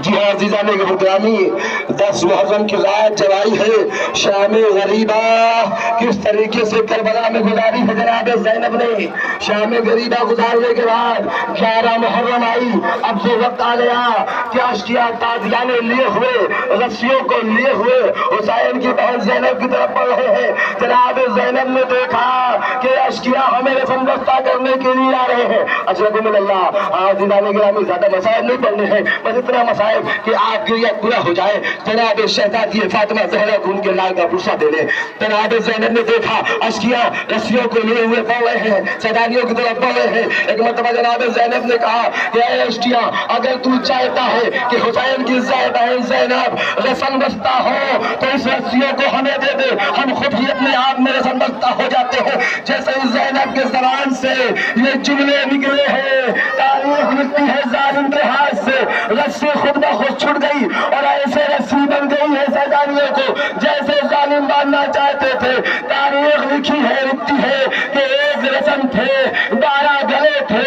جی ہاں عزیزان گرامی، 10 محرم کی رات جب آئی ہے شام غریبہ، کس طریقے سے کربلا میں گزاری ہے جناب زینب نے۔ شام غریبہ گزارنے کے بعد 11 محرم آئی، اب وہ وقت آ گیا کہ اشکیا تازیانے لیے ہوئے، رسیوں کو لیے ہوئے حسین کی بہن زینب کی طرف بڑھ رہے ہیں۔ جناب زینب نے دیکھا کہ اشکیا ہمیں رسمدستہ کرنے کے لیے آ رہے ہیں۔ اشرکم اللہ، عزیزان گرامی زیادہ مسائل نہیں پڑھنے ہیں، بس اتنا مسائل کہ آپ کے یہ پورا ہو جائے۔ جناب شہزادی فاطمہ زہرا کو ان کے لال کا پرسہ دے لے۔ جناب زینب نے دیکھا اشکیا رسیوں کو لیے ہوئے بڑھ رہے ہیں، سیدانیوں کی طرف بڑھ رہے ہیں۔ ایک مرتبہ جناب زینب نے کہا کہ اے اشکیا، اگر تو چاہتا ہے کہ حسین کی بہن زینب رسم بستہ ہو تو اس رسیوں کو ہمیں دے دے، ہم خود ہی اپنے آپ میں رسم بستہ ہو جاتے ہیں۔ جیسے ہی زینب کے زبان سے یہ جملے نکلے ہیں، تاریخ لکھتی ہے ظالم کے ہاتھ سے رسی خود بخود چھٹ گئی اور ایسے رسی بن گئی ہے سیدانیوں کو جیسے ظالم باندھنا چاہتے تھے۔ تاریخ لکھتی ہے کہ ایک رسم تھے 12 گلے تھے،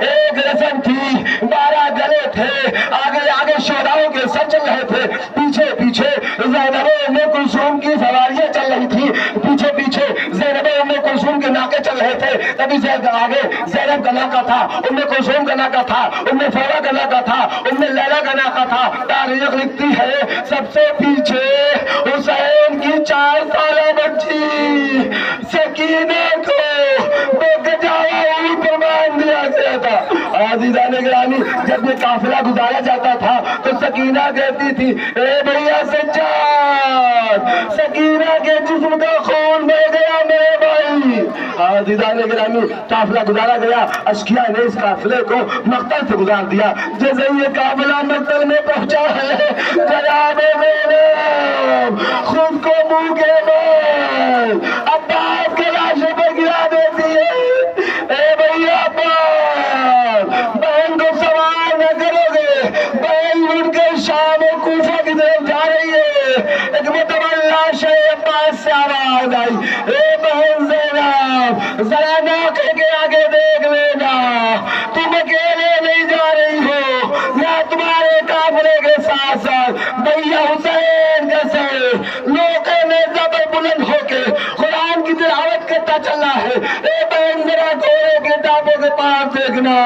ایک رسم تھی 12 گلے تھے۔ آگے آگے شہداؤں کے سر چل رہے تھے، پیچھے پیچھے زینب ام کلثوم کی سواریاں چل رہی تھی، پیچھے پیچھے زینب ام کلثوم کے ناکے چل رہے تھے۔ تبھی آگے زینب کا ناکا تھا، ام کلثوم کا ناکا تھا، ام فورا کا ناکا تھا، ام لیلا کا ناکا تھا۔ تاریخ لکھتی ہے سب سے پیچھے حسین کی 4 سالہ بچی سکینہ کو پر باندھ دیا گیا تھا۔ عزیزان گرامی، جب یہ قافلہ گزارا جاتا تھا تو سکینہ کہتی تھی اے بھیا سجاد، سکینہ کے جسم کا خون بہ گیا میرے بھائی۔ عزیزان گرامی، قافلہ گزارا گیا، اشکیا نے اس قافلے کو مقتل سے گزار دیا۔ جیسے یہ قافلہ مقتل میں پہنچا ہے، جناب زینب خود کو منہ کے بال عباس کے لاشے پہ گرا دیتی ہے۔ اے بھیا عباس، بہن کو سوار نہ کرو گے، بہن لٹ کے شام و کوفہ کی طرف جا رہی ہے۔ ایک متبل لاش عباس سے آواز آئی، اے بہن زینب، ذرا ناکے کے آگے دیکھ لینا، تم اکیلے نہیں جا رہی ہو، یا تمہارے قافلے کے ساتھ ساتھ بھیا حسین جیسے لوگوں نے زبر بلند ہو کے قرآن کی تلاوت کرتا چلا ہے۔ اے بہن ذرا گھوڑے کے ٹانپوں کے پاس دیکھنا،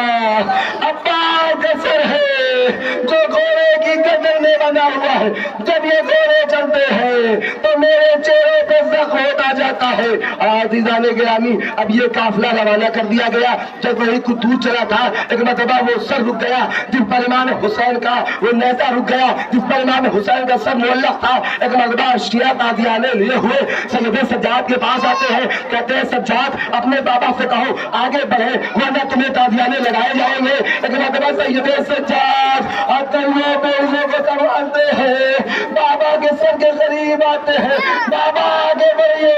عباس کا سر ہے جو گھوڑے کی گردن میں بنا ہوا ہے۔ جب یہ گھوڑے چلتے ہیں تو میرے چہرے پہ زخم ہوتا جاتا ہے۔ عزیزان گرامی، اب یہ قافلہ روانہ کر دیا گیا۔ جب وہی کچھ دور چلا تھا، ایک مرتبہ وہ سر رک گیا جس پر امام حسین کا وہ نیزہ رک گیا جس پر امام حسین کا سر معلق تھا۔ ایک مرتبہ اشکیا تازیانے لیے ہوئے سید سجاد کے پاس آتے ہیں، کہتے ہیں سجاد اپنے بابا سے کہو آگے بڑھے ورنہ تمہیں تازیانے لگائے جائیں گے۔ ایک مرتبہ سید سجاد ہتھیلیوں پہ انہیں کو سنبھالتے ہیں، بابا کے سر کے قریب آتے ہیں، بابا آگے بڑھیے،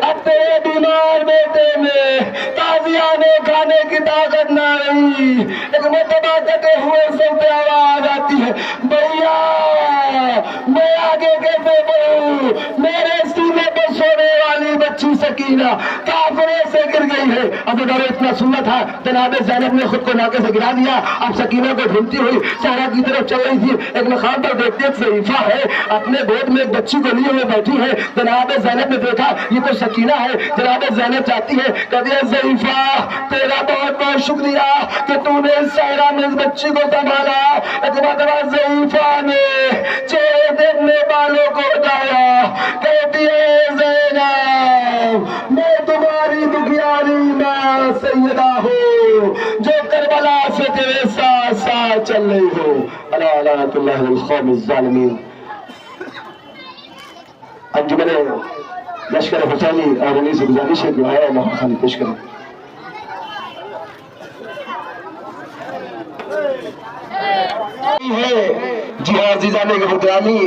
اب تیرے بیمار بیٹے میں تازیانے کھانے کی طاقت نہ رہی۔ ایک مرتبہ کٹے ہوئے سر پہ آواز آتی ہے، بھیا میں آگے کیسے بڑھوں، میرے سینے پہ سونے والی بچی سکینہ کافرے سے گر گئی ہے۔ اب اگر اتنا سننا تھا، جناب زینب نے خود کو ناکے سے گرا دیا۔ اب سکینہ کو ڈھونڈتی ہوئی صحرا کی طرف چل رہی تھی۔ ایک مقام پر دیکھتے ایک ضعیفہ ہے اپنے گود میں ایک بچی کو لیے ہوئے بیٹھی ہے۔ جناب زینب نے دیکھا یہ تو سکینہ ہے۔ جناب زینب چاہتی ہے کہتی ہے ضعیفہ تیرا بہت بہت شکریہ کہ تو نے اس صحرا میں اس بچی کو سنبھالا۔ ایک مرتبہ ضعیفہ نے چہرے سے اپنے بالوں کو ہٹایا، کہتی ہے زینب میں تمہاری دکھیاری ماں سیدہ ہوں جو کربلا سے تیرے ساتھ ساتھ چل رہی ہو۔ الا لعنت اللہ القوم الظالمین۔ انجمن لشکر حسینی اور انہی سے گزارش ہے کہ آیا موقع خانی پیش کریں۔ ہے جی ہاں عزیزان گرامی،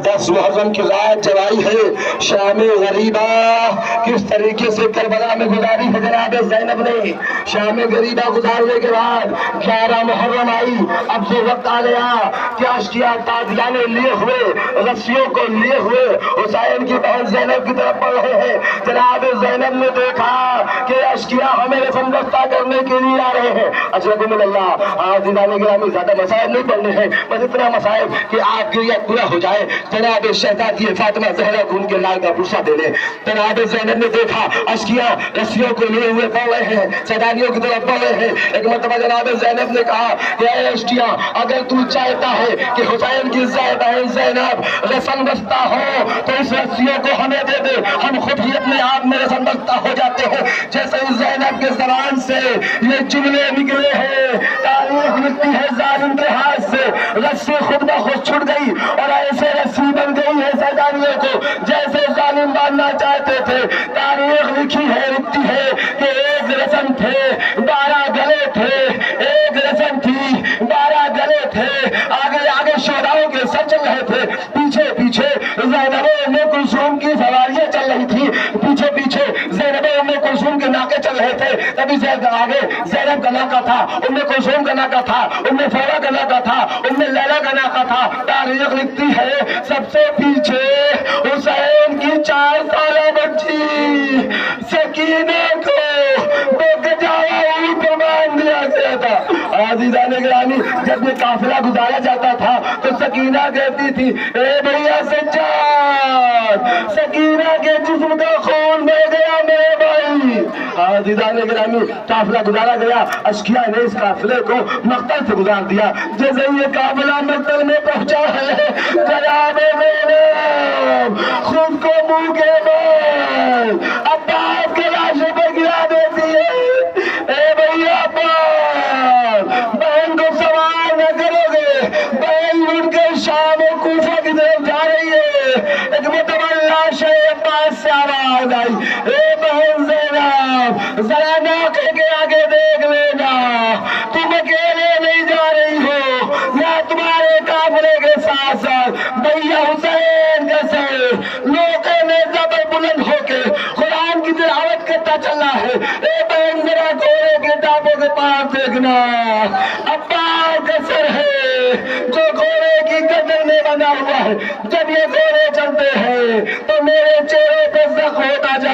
10 محرم کی رات جب آئی ہے شام غریبہ، کس طریقے سے کربلا میں گزاری ہے جناب زینب نے۔ شام غریبہ گزارنے کے بعد 11 محرم آئی۔ اب جو وقت آ گیا کہ اشکیا تازیانے لیے ہوئے، رسیوں کو لیے ہوئے حسین کی بہن زینب کی طرف بڑھ رہے ہیں۔ جناب زینب نے دیکھا کہ اشکیا ہمیں رسم بستہ کرنے کے لیے آ رہے ہیں۔ اشرکم اللہ، عزیزان گرامی زیادہ مسائل نہیں پڑھنے ہیں، بس اتنا مسائل کہ آپ کے یہ پورا ہو جائے۔ جناب شہزادی فاطمہ زہرا کو ان کے لال کا پرسہ دے لیں۔ جناب زینب نے دیکھا اشکیا رسیوں کو لیے ہوئے بڑھ رہے ہیں، سیدانیوں کی طرف بڑھ رہے ہیں۔ ایک مرتبہ جناب زینب نے کہا کہ اے اشکیا، اگر تو چاہتا ہے کہ حسین کی بہن زینب رسم بستہ ہو تو اس رسیوں کو ہمیں دے دے، ہم خود ہی اپنے آپ میں رسم بستہ ہو جاتے ہیں۔ جیسے ہی زینب کے زبان سے یہ جملے نکلے ہیں، تاریخ لکھتی ہے ظالم کے ہاتھ سے رسی خود بخود چھٹ گئی اور ایسے رسی بن گئی ہے سیدانیوں کو جیسے ظالم باندھنا چاہتے تھے۔ تاریخ لکھتی ہے کہ ایک رسم تھے 12 گلے تھے، ایک رسم تھی 12 گلے تھے۔ آگے آگے شہداؤں کے سر چل رہے تھے، پیچھے پیچھے زینب ام کلثوم کی سواریاں چل رہی تھی، پیچھے پیچھے زینب ام کلثوم کے ناکے چل رہے تھے۔ تبھی آگے زینب کا ناکا تھا، ام کلثوم کا ناکا تھا، ام فورا کا ناکا تھا، ام لیلا کا ناکا تھا۔ تاریخ لکھتی ہے سب سے پیچھے حسین کی 4 سالہ بچی سکینہ کو اونٹ پر باندھ دیا گیا تھا۔ عزیزان گرامی، جب یہ قافلہ گزارا جاتا تھا تو سکینہ کہتی تھی اے بھیا سجاد، سکینہ کے جسم کا خون بہ گیا میرے بھائی۔ عزیزان گرامی، قافلہ گزارا گیا، اشکیا نے اس قافلے کو مقتل سے گزار دیا۔ جیسے یہ قافلہ مقتل میں پہنچا ہے، جناب زینب خود کو منہ کے بال عباس کے لاشے پہ گرا دیتی ہے۔ اے بھیا عباس، بہن کو سوال نہ کرو گے، بہن لٹ کے شام و کوفہ کی طرف جا رہی ہے۔ ایک مرتبہ لاش عباس سے آواز آئی، اے بہن زینب، ذرا ناکے کے آگے دیکھ لینا، تم اکیلے نہیں جا رہی ہو، یا تمہارے قافلے کے ساتھ ساتھ بھیا حسین کا سر لوکے میں زبر بلند ہو کے قرآن کی تلاوت کرتا چلا ہے۔ اے بہن ذرا گھوڑے کے ٹانپوں کے پاس دیکھنا، عباس کا سر ہے جو گھوڑے کی گردن میں بنا ہوا ہے۔ جب یہ گھوڑے چلتے ہیں تو میرے چہرے پہ زخم ہوتا جاتا